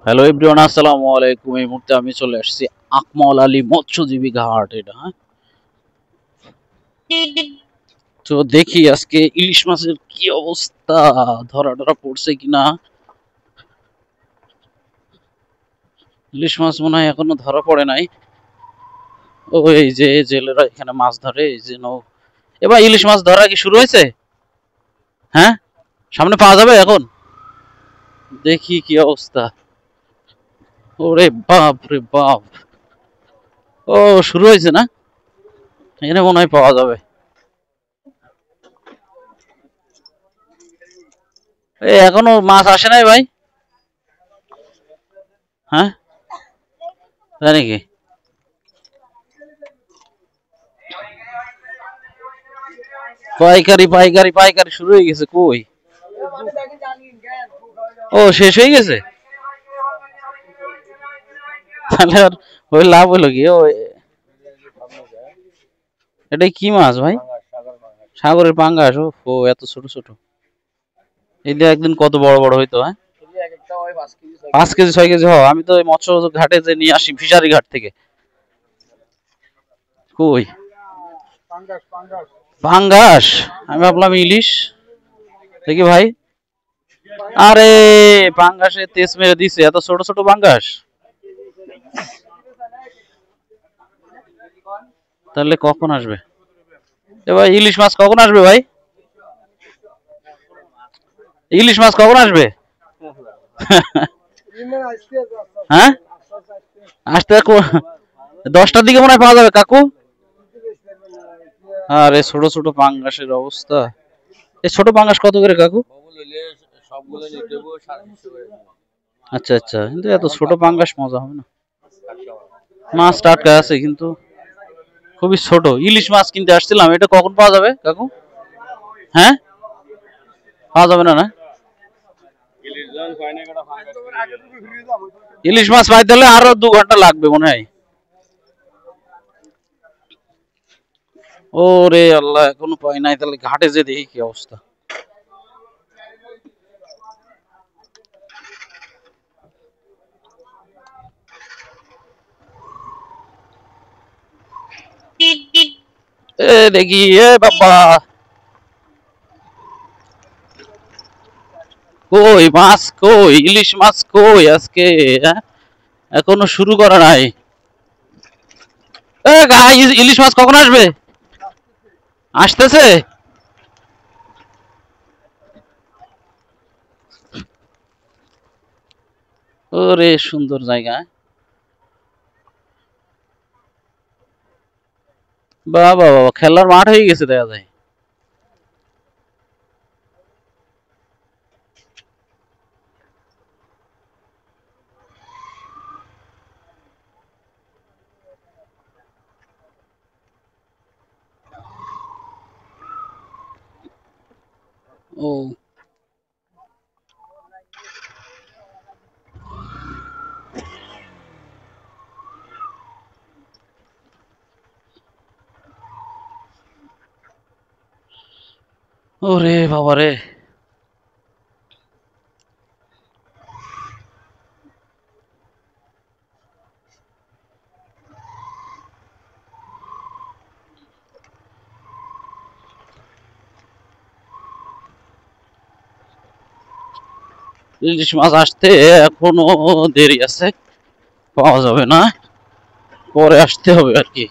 Hello everyone, আসসালামু আলাইকুম। এই মুহূর্তে আমি চলে আসছি আকমল আলী মৎস্যজীবী ঘাট। এটা হ্যাঁ, তো দেখি আজকে ইলিশ মাছের কি অবস্থা, ধরা ধরা পড়ছে কিনা। ইলিশ মাছ মনে হয় এখনো ধরা পড়ে নাই। ও এই যে জেলেরা এখানে মাছ ধরে, এই যে নৌ। এবার ইলিশ মাছ ধরা কি শুরু হয়েছে? হ্যাঁ, সামনে পাওয়া যাবে এখন? দেখি কি অবস্থা। ওরে বাপ রে বাপ, ও শুরু হয়েছে না? এখানে মনে হয় পাওয়া যাবে। এখনো মাছ আসে নাই ভাই। হ্যাঁ, তাই নাকি? পাইকারি পাইকারি পাইকারি শুরু হয়ে গেছে কই? ও শেষ হয়ে গেছে? তাহলে আর ওই লাভ হলো কি? ও এটাই কি মাছ ভাই? সাগরের পাঙ্গাস। ও এত ছোট ছোট। এই দিয়ে একদিন কত বড় বড় হইতো। হ্যাঁ, 5 কেজি 6 কেজি। আমি তো ওই মৎস্য ঘাটে যে নিয়ে আসি, ফিশারি ঘাট থেকে। কই পাঙ্গাস? আমি ভাবলাম ইলিশ। দেখি ভাই, আরে পাঙ্গাসে তেজ মেরে দিছে, এত ছোট ছোট পাঙ্গাস। তাহলে কখন আসবে? এ ভাই, ইলিশ মাছ কখন আসবে ভাই? ইলিশ মাছ কখন আসবে? হ্যাঁ, আসতে 10টার দিকে মনে হয় পাওয়া যাবে কাকু। আরে ছোট ছোট পাঙ্গাসের অবস্থা। এই ছোট পাঙ্গাস কত করে কাকু? আচ্ছা আচ্ছা, কিন্তু এত ছোট পাঙ্গাস মজা হবে না। মাছ টাটকা আছে কিন্তু খুবই ছোট। ইলিশ মাছ কিনতে আসছিলাম, এটা কখন পাওয়া যাবে কাকু? হ্যাঁ, পাওয়া যাবে না না? ইলিশ মাছ পাইতে হলে আরো 2 ঘন্টা লাগবে মনে হয়। ওরে আল্লাহ, এখনো পাই নাই। তাহলে ঘাটে যে দেখি কি অবস্থা। দেখি, এ বাবা, কই মাছ, কই ইলিশ মাছ কই আজকে? হ্যাঁ, এখনো শুরু করা নাই। ইলিশ মাছ কখন আসবে? আসতেছে? ওরে সুন্দর জায়গা। বাবা বাবা, খেলার মাঠ হয়ে গেছে দেখা যায়। ও ওরে বাবা রে। ইলিশ মাছ আসতে এখনো দেরি আছে, পাওয়া যাবে না, পরে আসতে হবে আর কি।